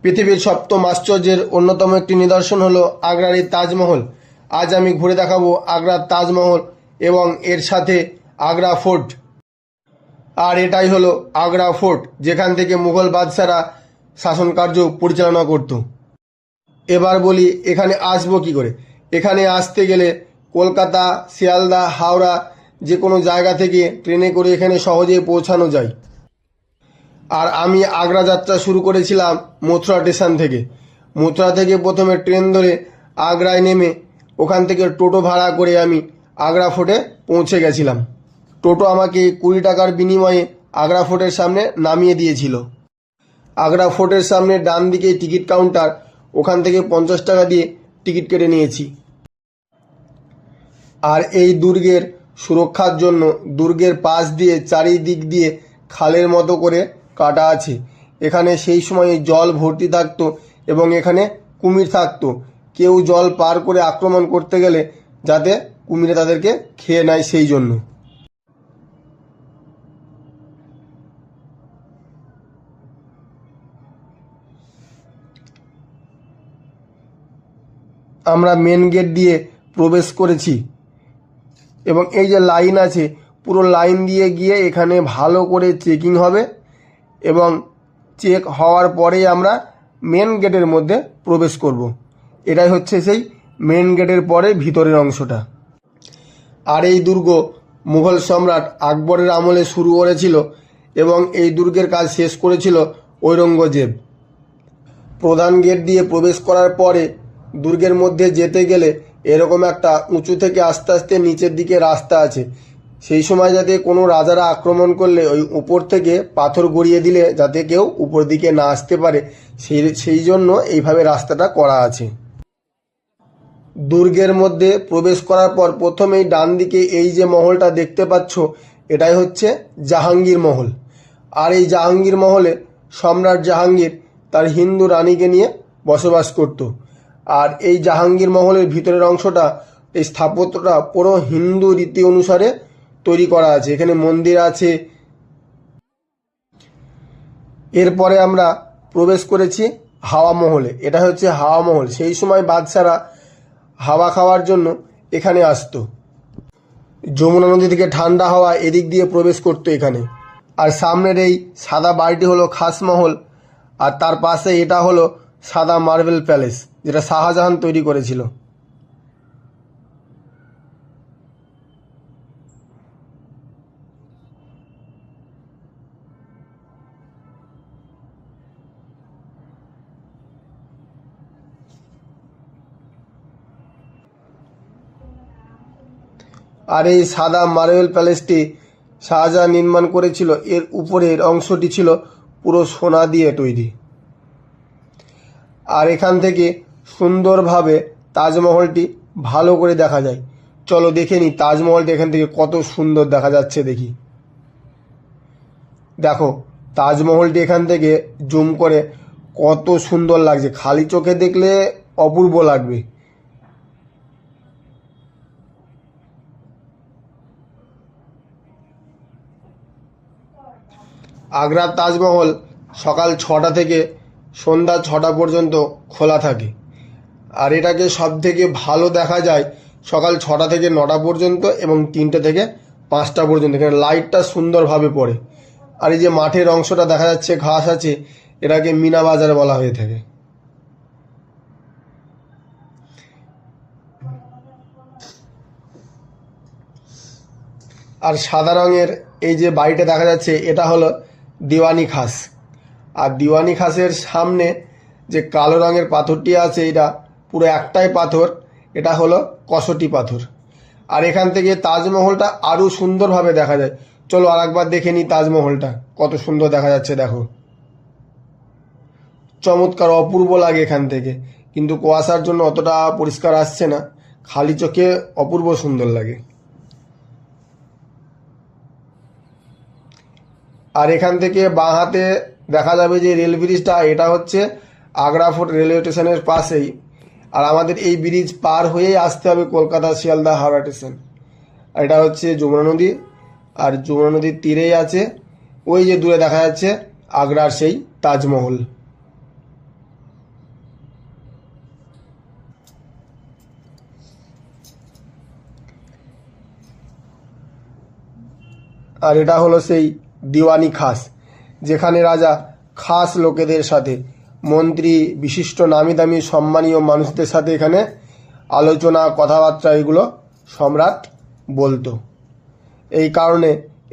পৃথিবীর সপ্তম আশ্চর্যের অন্যতম একটি নিদর্শন হলো আগ্রার এই তাজমহল। আজ আমি ঘুরে দেখাবো আগ্রার তাজমহল এবং এর সাথে আগ্রা ফোর্ট। আর এটাই হলো আগ্রা ফোর্ট, যেখান থেকে মুঘল বাদশারা শাসন কার্য পরিচালনা করত। এবার বলি এখানে আসবো কি করে। এখানে আসতে গেলে কলকাতা, শিয়ালদা, হাওড়া যে কোনো জায়গা থেকে ট্রেনে করে এখানে সহজেই পৌঁছানো যায়। আর আমি আগ্রা যাত্রা শুরু করেছিলাম মথুরা স্টেশন থেকে। মথুরা থেকে প্রথমে ট্রেন ধরে আগ্রায় নেমে ওখান থেকে টোটো ভাড়া করে আমি আগ্রা ফোর্টে পৌঁছে গেছিলাম। টোটো আমাকে 20 টাকার বিনিময়ে আগ্রা ফোর্টের সামনে নামিয়ে দিয়েছিল। আগ্রা ফোর্টের সামনে ডান দিকে টিকিট কাউন্টার, ওখান থেকে 50 টাকা দিয়ে টিকিট কেটে নিয়েছি। আর এই দুর্গের সুরক্ষার জন্য দুর্গের পাশ দিয়ে চারিদিক দিয়ে খালের মতো করে কাটা আছে। এখানে সেই সময় জল ভর্তি থাকতো এবং এখানে কুমির থাকতো। কেউ জল পার করে আক্রমণ করতে গেলে যাতে কুমিরে তাদেরকে খেয়ে নেয়, সেই জন্য। আমরা মেন গেট দিয়ে প্রবেশ করেছি এবং এই যে লাইন আছে, পুরো লাইন দিয়ে গিয়ে এখানে ভালো করে চেকিং হবে এবং চেক হওয়ার পরেই আমরা মেন গেটের মধ্যে প্রবেশ করব। এটাই হচ্ছে সেই মেন গেটের পরে ভিতরের অংশটা। আর এই দুর্গ মুঘল সম্রাট আকবরের আমলে শুরু করেছিল এবং এই দুর্গের কাজ শেষ করেছিল ঔরঙ্গজেব। প্রধান গেট দিয়ে প্রবেশ করার পরে দুর্গের মধ্যে যেতে গেলে এরকম একটা উঁচু থেকে আস্তে আস্তে নিচের দিকে রাস্তা আছে। সেই সময় যাতে কোনো রাজারা আক্রমণ করলে ওই উপর থেকে পাথর গড়িয়ে দিলে যাতে কেউ উপর দিকে না আসতে পারে, সেই জন্য এইভাবে রাস্তাটা করা আছে। দুর্গের মধ্যে প্রবেশ করার পর প্রথমেই ডান দিকে এই যে মহলটা দেখতে পাচ্ছ, এটাই হচ্ছে জাহাঙ্গীর মহল। আর এই জাহাঙ্গীর মহলে সম্রাট জাহাঙ্গীর তার হিন্দু রানীকে নিয়ে বসবাস করত। আর এই জাহাঙ্গীর মহলের ভিতরের অংশটা, এই স্থাপত্যটা পুরো হিন্দু রীতি অনুসারে তৈরি করা আছে। এখানে মন্দির আছে। এরপরে আমরা প্রবেশ করেছি হাওয়া মহলে। এটা হচ্ছে হাওয়া মহল। সেই সময় বাদশারা হাওয়া খাওয়ার জন্য এখানে আসতো। যমুনা নদী থেকে ঠান্ডা হাওয়া এদিক দিয়ে প্রবেশ করতো এখানে। আর সামনের এই সাদা বাড়িটি হলো খাসমহল, আর তার পাশে এটা হলো সাদা মার্বেল প্যালেস, যেটা শাহজাহান তৈরি করেছিল। আর এই সাদা মার্বেল প্যালেসটি শাহজাহান নির্মাণ করেছিল। এর উপরের অংশটি ছিল পুরো সোনা দিয়ে তৈরি। আর এখান থেকে সুন্দরভাবে তাজমহলটি ভালো করে দেখা যায়। চলো দেখে নিই তাজমহলটি এখান থেকে কত সুন্দর দেখা যাচ্ছে। দেখি, দেখো তাজমহলটি এখান থেকে জুম করে কত সুন্দর লাগছে। খালি চোখে দেখলে অপূর্ব লাগবে। আগ্রার তাজমহল সকাল 6টা থেকে সন্ধ্যা 6টা পর্যন্ত খোলা থাকে। আর এটাকে সব থেকে ভালো দেখা যায় সকাল 6টা থেকে 9টা পর্যন্ত এবং 3টে থেকে 5টা পর্যন্ত। এখানে লাইটটা সুন্দরভাবে পড়ে। আর এই যে মাঠের অংশটা দেখা যাচ্ছে, ঘাস আছে, এটাকে মিনা বাজার বলা হয়ে থাকে। আর সাদা রঙের এই যে বাড়িটা দেখা যাচ্ছে, এটা হলো দিওয়ানি খাস। আর দিওয়ানি খাসের সামনে যে কালো রঙের পাথরটি আছে, এটা পুরো একটাই পাথর, এটা হলো কসটি পাথর। আর এখান থেকে তাজমহলটা আরও সুন্দরভাবে দেখা যায়। চলো আর একবার দেখে নিই তাজমহলটা কত সুন্দর দেখা যাচ্ছে। দেখো, চমৎকার, অপূর্ব লাগে এখান থেকে। কিন্তু কুয়াশার জন্য অতটা পরিষ্কার আসছে না, খালি চোখে অপূর্ব সুন্দর লাগে। আর এখান থেকে বাঁ হাতে দেখা যাবে যে রেল ব্রিজটা, এটা হচ্ছে আগ্রা ফোর্ট রেলওয়ে স্টেশনের পাশেই। আর আমাদের এই ব্রিজ পার হয়েই আসতে হবে কলকাতা, শিয়ালদা, হাওড়া স্টেশন। আর এটা হচ্ছে যমুনা নদী। আর যমুনা নদীর তীরেই আছে ওই যে দূরে দেখা যাচ্ছে আগ্রার সেই তাজমহল। আর এটা হলো সেই দিওয়ানি খাস, যেখানে রাজা খাস লোকেদের সাথে, মন্ত্রী, বিশিষ্ট নামি দামি সম্মানীয় মানুষদের সাথে এখানে আলোচনা, কথাবার্তা এগুলো সম্রাট বলতো। এই কারণে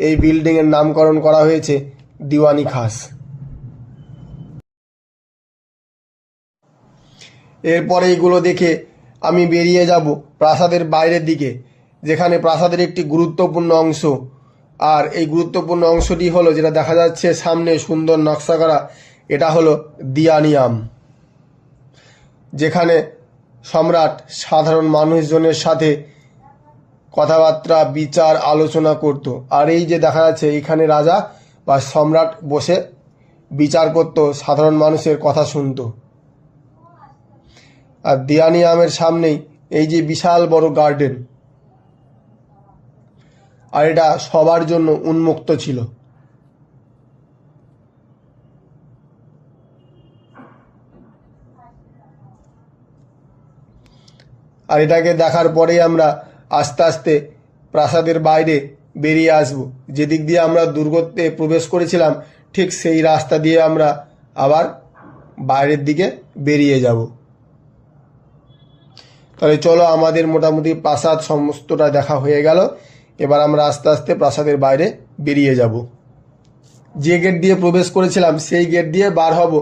এই বিল্ডিংয়ের নামকরণ করা হয়েছে দিওয়ানি খাস। এরপরে এইগুলো দেখে আমি বেরিয়ে যাব প্রাসাদের বাইরের দিকে, যেখানে প্রাসাদের একটি গুরুত্বপূর্ণ অংশ। আর এই গুরুত্বপূর্ণ অংশটি হলো, যেটা দেখা যাচ্ছে সামনে সুন্দর নকশা করা, এটা হলো দিয়ানিয়াম, যেখানে সম্রাট সাধারণ মানুষজনের সাথে কথাবার্তা, বিচার, আলোচনা করত। আর এই যে দেখা যাচ্ছে এখানে রাজা বা সম্রাট বসে বিচার করত, সাধারণ মানুষের কথা শুনত। আর দিয়ানিয়ামের সামনেই এই যে বিশাল বড় গার্ডেন, আর এটা সবার জন্য উন্মুক্ত ছিল। আর এটাকে দেখার পরেই আমরা আস্তে আস্তে প্রাসাদের বাইরে বেরিয়ে আসব। যেদিক দিয়ে আমরা দুর্গতে প্রবেশ করেছিলাম ঠিক সেই রাস্তা দিয়ে আমরা আবার বাইরের দিকে বেরিয়ে যাব। তাহলে চলো, আমাদের মোটামুটি প্রাসাদ সমস্তটা দেখা হয়ে গেল। এবার আমরা আস্তে আস্তে প্রাসাদের বাইরে বেরিয়ে যাব। যে গেট দিয়ে প্রবেশ করেছিলাম সেই গেট দিয়ে বার হব।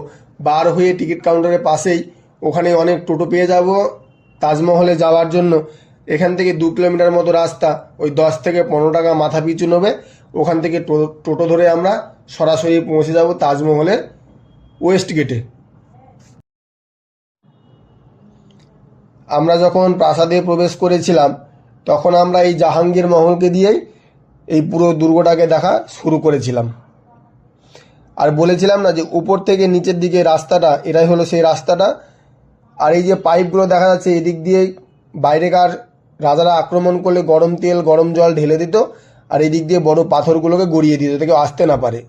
বার হয়ে টিকিট কাউন্টারের পাশেই ওখানে অনেক টোটো পেয়ে যাব তাজমহলে যাওয়ার জন্য। এখান থেকে 2 কিলোমিটার মতো রাস্তা, ওই 10 থেকে 15 টাকা মাথা পিছু নেবে। ওখান থেকে টোটো ধরে আমরা সরাসরি পৌঁছে যাব তাজমহলের ওয়েস্ট গেটে। আমরা যখন প্রাসাদে প্রবেশ করেছিলাম তখন আমরা এই জাহাঙ্গীর মহলকে দিয়েই এই পুরো দুর্গটাকে দেখা শুরু করেছিলাম। আর বলেছিলাম না যে উপর থেকে নিচের দিকে রাস্তাটা, এটাই হলো সেই রাস্তাটা। আর এই যে পাইপগুলো দেখা যাচ্ছে, এদিক দিয়েই বাইরেকার রাজারা আক্রমণ করলে গরম তেল, গরম জল ঢেলে দিত, আর এই দিক দিয়ে বড় পাথরগুলোকে গড়িয়ে দিত যাতে কেউ আসতে না পারে।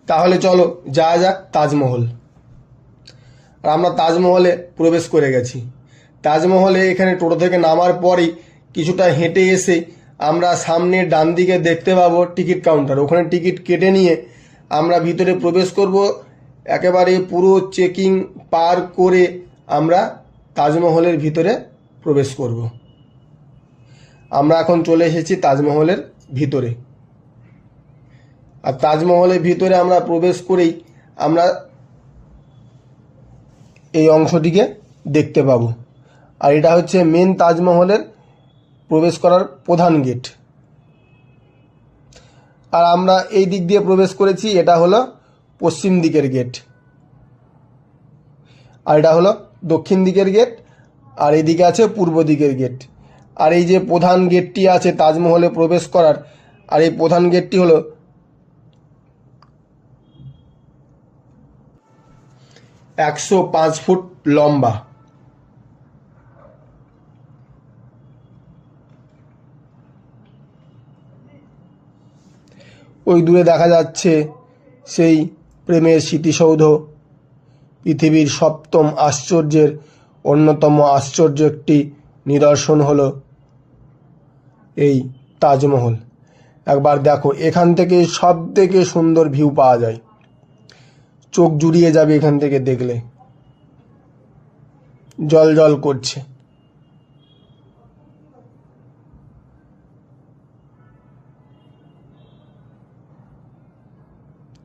তাহলে চলো যাওয়া যাক তাজমহল। আর আমরা তাজমহলে প্রবেশ করে গেছি। তাজমহলে এখানে টোটো থেকে নামার পরেই কিছুটা হেঁটে এসে আমরা সামনে ডান দিকে দেখতে পাবো টিকিট কাউন্টার। ওখানে টিকিট কেটে নিয়ে আমরা ভিতরে প্রবেশ করব। একেবারে পুরো চেকিং পার করে আমরা তাজমহলের ভিতরে প্রবেশ করব। আমরা এখন চলে এসেছি তাজমহলের ভিতরে। আর তাজমহলের ভিতরে আমরা প্রবেশ করেই আমরা এই অংশটিকে দেখতে পাবো। আর এটা হচ্ছে মেন তাজমহলের প্রবেশ করার প্রধান গেট। আর আমরা এই দিক দিয়ে প্রবেশ করেছি, এটা হলো পশ্চিম দিকের গেট, আর এটা হলো দক্ষিণ দিকের গেট, আর এইদিকে আছে পূর্ব দিকের গেট। আর এই যে প্রধান গেটটি আছে তাজমহলে প্রবেশ করার, আর এই প্রধান গেটটি হলো 105 ফুট লম্বা। ওই দূরে দেখা যাচ্ছে সেই প্রেমের স্মৃতিসৌধ, পৃথিবীর 7ম আশ্চর্যের অন্যতম আশ্চর্য একটি নিদর্শন হলো এই তাজমহল। একবার দেখো, এখান থেকে সব থেকে সুন্দর ভিউ পাওয়া যায়, চোখ জুড়িয়ে যাবে এখান থেকে দেখলে, জল জল করছে।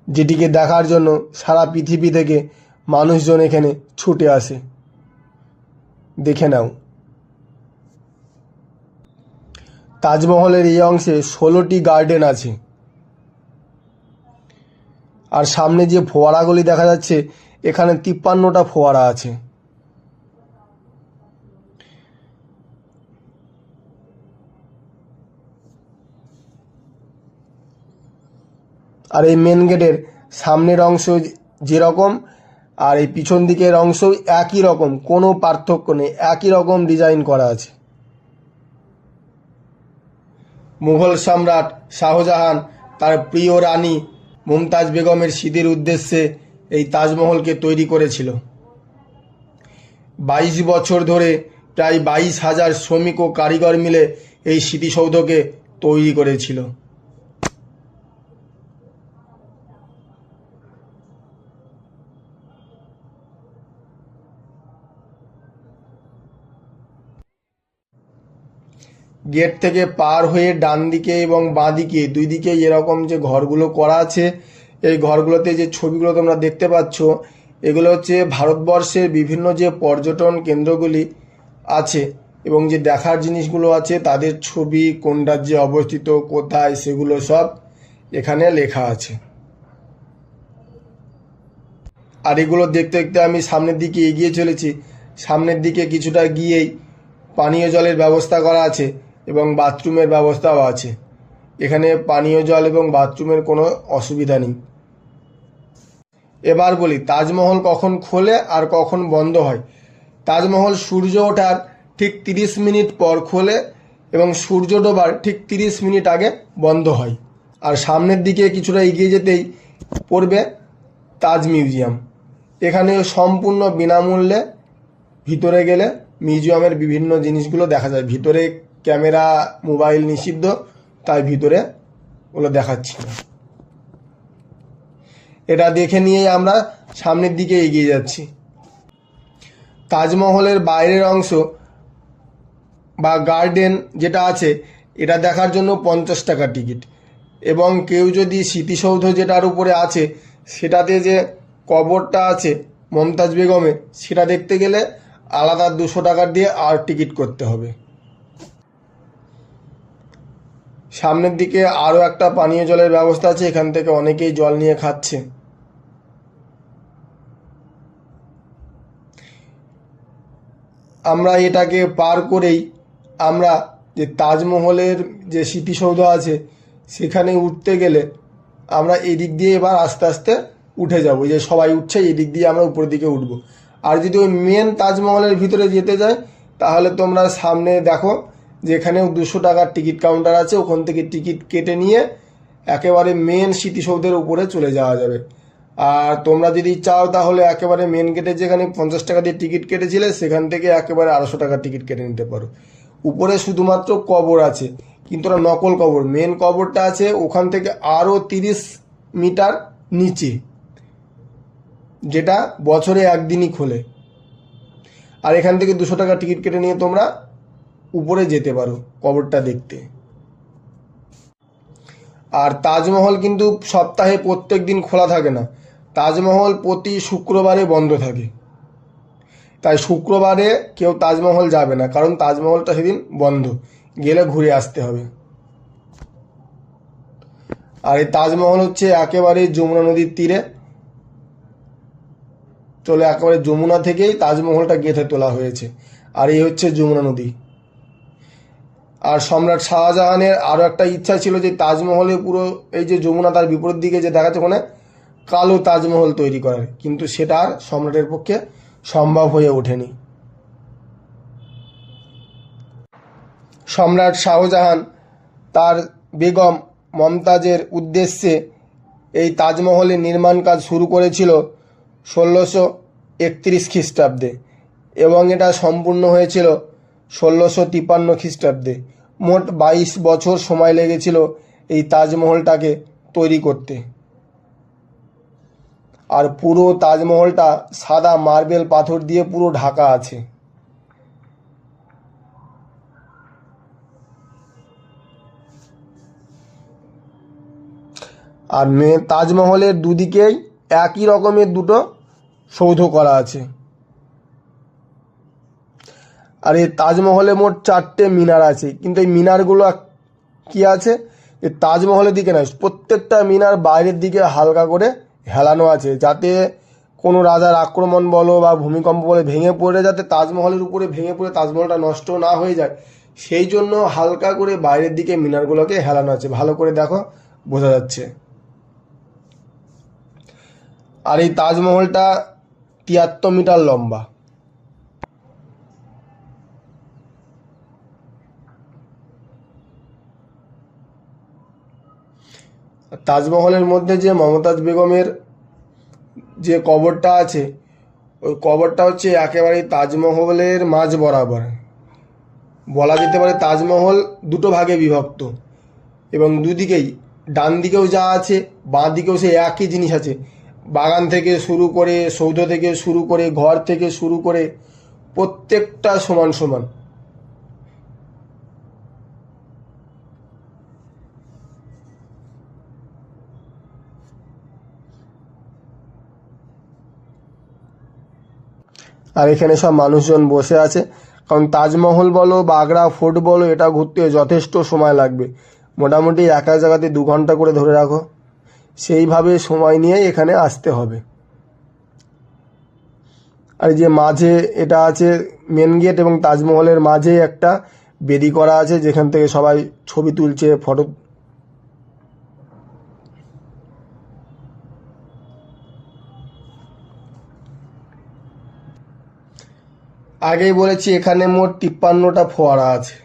যেটিকে দেখার জন্য সারা পৃথিবী থেকে মানুষজন এখানে ছুটে আসে। দেখে নাও, তাজমহলের এই অংশে 16টি গার্ডেন আছে। আর সামনে যে ফোয়ারাগুলি দেখা যাচ্ছে, এখানে 53টা ফোয়ারা আছে। আর এই মেন গেটের সামনের অংশ যেরকম, আর এই পিছন দিকের অংশ একই রকম, কোনো পার্থক্য নেই, একই রকম ডিজাইন করা আছে। মুঘল সম্রাট শাহজাহান তার প্রিয় রানী মুমতাজ বেগমের স্মৃতির উদ্দেশ্যে এই তাজমহলকে তৈরি করেছিল। 22 বছর ধরে প্রায় 22,000 শ্রমিক ও কারিগর মিলে এই স্মৃতিসৌধকে তৈরি করেছিল। গেট থেকে পার হয়ে ডান দিকে এবং বাঁ দিকে দুই দিকে এরকম যে ঘরগুলো করা আছে, এই ঘরগুলোতে যে ছবিগুলো তোমরা দেখতে পাচ্ছ, এগুলো হচ্ছে ভারতবর্ষের বিভিন্ন যে পর্যটন কেন্দ্রগুলি আছে এবং যে দেখার জিনিসগুলো আছে তাদের ছবি, কোন রাজ্যে অবস্থিত, কোথায়, সেগুলো সব এখানে লেখা আছে। আর এগুলো দেখতে দেখতে আমি সামনের দিকে এগিয়ে চলেছি। সামনের দিকে কিছুটা গিয়েই পানীয় জলের ব্যবস্থা করা আছে এবং বাথরুমের ব্যবস্থাও আছে। এখানে পানীয় জল এবং বাথরুমের কোনো অসুবিধা নেই। এবার বলি তাজমহল কখন খোলে আর কখন বন্ধ হয়। তাজমহল সূর্য ওঠার ঠিক 30 মিনিট পর খোলে এবং সূর্য ডোবার ঠিক 30 মিনিট আগে বন্ধ হয়। আর সামনের দিকে কিছুটা এগিয়ে যেতেই পড়বে তাজ মিউজিয়াম। এখানে সম্পূর্ণ বিনামূল্যে ভিতরে গেলে মিউজিয়ামের বিভিন্ন জিনিসগুলো দেখা যায়। ভিতরে ক্যামেরা, মোবাইল নিষিদ্ধ, তাই ভিতরে ওগুলো দেখাচ্ছি না। এটা দেখে নিয়েই আমরা সামনের দিকে এগিয়ে যাচ্ছি। তাজমহলের বাইরের অংশ বা গার্ডেন যেটা আছে, এটা দেখার জন্য 50 টাকা টিকিট। এবং কেউ যদি স্মৃতিসৌধ যেটার উপরে আছে সেটাতে যে কবরটা আছে মমতাজ বেগমের, সেটা দেখতে গেলে আলাদা 200 টাকা দিয়ে আর টিকিট করতে হবে। সামনের দিকে আরও একটা পানীয় জলের ব্যবস্থা আছে, এখান থেকে অনেকেই জল নিয়ে খাচ্ছে। আমরা এটাকে পার করেই আমরা যে তাজমহলের যে স্মৃতিসৌধ আছে সেখানে উঠতে গেলে আমরা এই দিক দিয়ে এবার আস্তে আস্তে উঠে যাব। যে সবাই উঠছে এই দিক দিয়ে আমরা উপরের দিকে উঠব। আর যদি ওই মেন তাজমহলের ভিতরে যেতে যায় তাহলে তোমরা সামনে দেখো যেখানেও 200 টাকার টিকিট কাউন্টার আছে, ওখান থেকে টিকিট কেটে নিয়ে একেবারে মেন স্মৃতিসৌধের উপরে চলে যাওয়া যাবে। আর তোমরা যদি চাও তাহলে একেবারে মেন গেটে যেখানে 50 টাকা দিয়ে টিকিট কেটেছিলে সেখান থেকে একেবারে 250 টাকার টিকিট কেটে নিতে পারো। উপরে শুধুমাত্র কবর আছে, কিন্তু ওটা নকল কবর। মেন কবরটা আছে ওখান থেকে আরও 30 মিটার নিচে, যেটা বছরে একদিনই খোলে। আর এখান থেকে 200 টাকা টিকিট কেটে নিয়ে তোমরা উপরে যেতে পারো কবরটা দেখতে। আর তাজমহল কিন্তু সপ্তাহে প্রত্যেক দিন খোলা থাকে না। তাজমহল প্রতি শুক্রবারে বন্ধ থাকে। তাই শুক্রবারে কেউ তাজমহল যাবে না, কারণ তাজমহলটা সেদিন বন্ধ, গেলে ঘুরে আসতে হবে। আর এই তাজমহল হচ্ছে একেবারে যমুনা নদীর তীরে। চলে একেবারে যমুনা থেকেই তাজমহলটা গেঁথে তোলা হয়েছে। আর এই হচ্ছে যমুনা নদী। আর সম্রাট শাহজাহানের আরও একটা ইচ্ছা ছিল যে তাজমহলে পুরো এই যে যমুনা তার বিপরীত দিকে যে দেখাচ্ছে ওখানে কালো তাজমহল তৈরি করার, কিন্তু সেটা আর সম্রাটের পক্ষে সম্ভব হয়ে ওঠেনি। সম্রাট শাহজাহান তার বেগম মমতাজের উদ্দেশ্যে এই তাজমহলের নির্মাণ কাজ শুরু করেছিল 1631 খ্রিস্টাব্দে এবং এটা সম্পূর্ণ হয়েছিল 1653 খ্রিস্টাব্দে। মোট 22 বছর সময় লেগেছিল এই তাজমহলটাকে তৈরি করতে। আর পুরো তাজমহলটা সাদা মার্বেল পাথর দিয়ে পুরো ঢাকা আছে। আর তাজমহলের দুদিকেই একই রকমের দুটো সৌধ করা আছে। আর এই তাজমহলে মোট 4টে মিনার আছে, কিন্তু এই মিনারগুলো কি আছে, এই তাজমহলের দিকে নয়, প্রত্যেকটা মিনার বাইরের দিকে হালকা করে হেলানো আছে, যাতে কোনো রাজার আক্রমণ বলো বা ভূমিকম্প বলে ভেঙে পড়ে যাতে তাজমহলের উপরে ভেঙে পড়ে তাজমহলটা নষ্ট না হয়ে যায়, সেই জন্য হালকা করে বাইরের দিকে মিনারগুলোকে হেলানো আছে। ভালো করে দেখো, বোঝা যাচ্ছে। আর এই তাজমহলটা 73 মিটার লম্বা। তাজমহলের মধ্যে যে মমতাজ বেগমের যে কবরটা আছে, ওই কবরটা হচ্ছে একেবারে তাজমহলের মাঝ বরাবর। বলা যেতে পারে তাজমহল দুটো ভাগে বিভক্ত, এবং দুদিকেই ডান দিকেও যা আছে বাঁ দিকেও সেই একই জিনিস আছে। বাগান থেকে শুরু করে, সৌধ থেকে শুরু করে, ঘর থেকে শুরু করে প্রত্যেকটা সমান সমান। আর এখানে সব মানুষজন বসে আছে, কারণ তাজমহল বলো বা আগ্রা ফোর্ট বলো, এটা ঘুরতে যথেষ্ট সময় লাগবে। মোটামুটি এক এক জায়গাতে 2 ঘন্টা করে ধরে রাখো, সেইভাবে সময় নিয়ে এখানে আসতে হবে। আর যে মাঝে এটা আছে মেন গেট, এবং তাজমহলের মাঝে একটা বেদি করা আছে যেখান থেকে সবাই ছবি তুলছে, ফটো। আগেই বলেছি এখানে মোট 53টা ফোয়ারা আছে।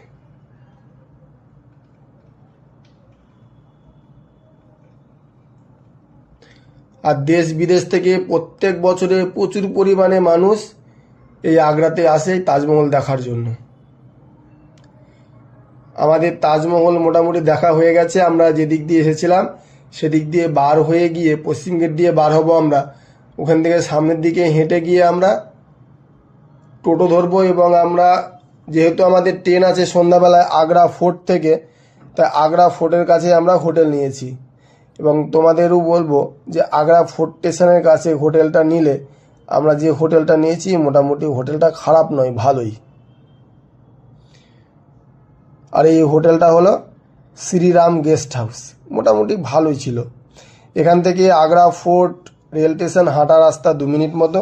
আর দেশ বিদেশ থেকে প্রত্যেক বছরে প্রচুর পরিমাণে মানুষ এই আগ্রাতে আসে তাজমহল দেখার জন্য। আমাদের তাজমহল মোটামুটি দেখা হয়ে গেছে। আমরা যেদিক দিয়ে এসেছিলাম সেদিক দিয়ে বার হয়ে গিয়ে পশ্চিম গেট দিয়ে বার হব আমরা। ওখান থেকে সামনের দিকে হেঁটে গিয়ে আমরা টোটো ধরবো, এবং আমরা যেহেতু আমাদের ট্রেন আছে সন্ধ্যাবেলায় আগ্রা ফোর্ট থেকে, তাই আগ্রা ফোর্টের কাছে আমরা হোটেল নিয়েছি। এবং তোমাদেরও বলবো যে আগ্রা ফোর্ট স্টেশনের কাছে হোটেলটা নিলে, আমরা যে হোটেলটা নিয়েছি মোটামুটি হোটেলটা খারাপ নয়, ভালোই। আর এই হোটেলটা হলো শ্রীরাম গেস্ট হাউস, মোটামুটি ভালোই ছিল। এখান থেকে আগ্রা ফোর্ট রেল স্টেশন হাঁটা রাস্তা 2 মিনিট মতো।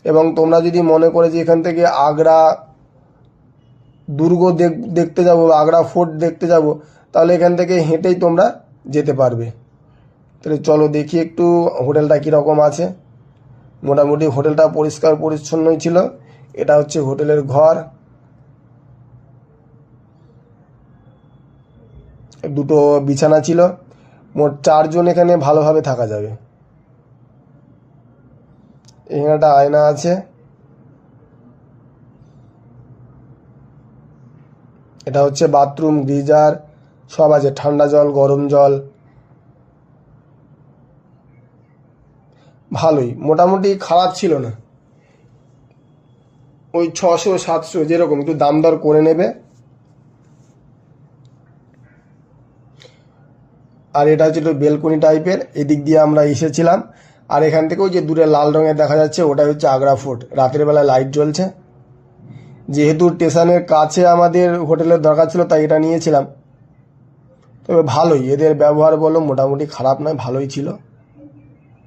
এবং তোমরা যদি মনে করে যে এখান থেকে আগ্রা দুর্গ দেখতে যাব, আগ্রা ফোর্ট দেখতে যাব, তাহলে এখান থেকে হেঁটেই তোমরা যেতে পারবে। তাহলে চলো দেখি একটু হোটেলটা কীরকম আছে। মোটামুটি হোটেলটা পরিষ্কার পরিচ্ছন্নই ছিল। এটা হচ্ছে হোটেলের ঘর, 2টো বিছানা ছিল, মোট 4 জন এখানে ভালোভাবে থাকা যাবে। এখানে একটা আয়না আছে। এটা হচ্ছে বাথরুম, গিজার সব আছে, ঠান্ডা জল, গরম জল, ভালোই, মোটামুটি খারাপ ছিল না। ওই 600-700 যেরকম, একটু দাম দর করে নেবে। আর এটা হচ্ছে একটু বেলকনি টাইপের, এদিক দিয়ে আমরা এসেছিলাম। আর এখান থেকেও যে দূরে লাল রঙের দেখা যাচ্ছে ওটাই হচ্ছে আগ্রা ফোর্ট। রাতের বেলায় লাইট জ্বলছে। যেহেতু স্টেশনের কাছে আমাদের হোটেলের দরকার ছিল তাই এটা নিয়েছিলাম। তবে ভালোই, এদের ব্যবহার বলো মোটামুটি খারাপ নয়, ভালোই ছিল।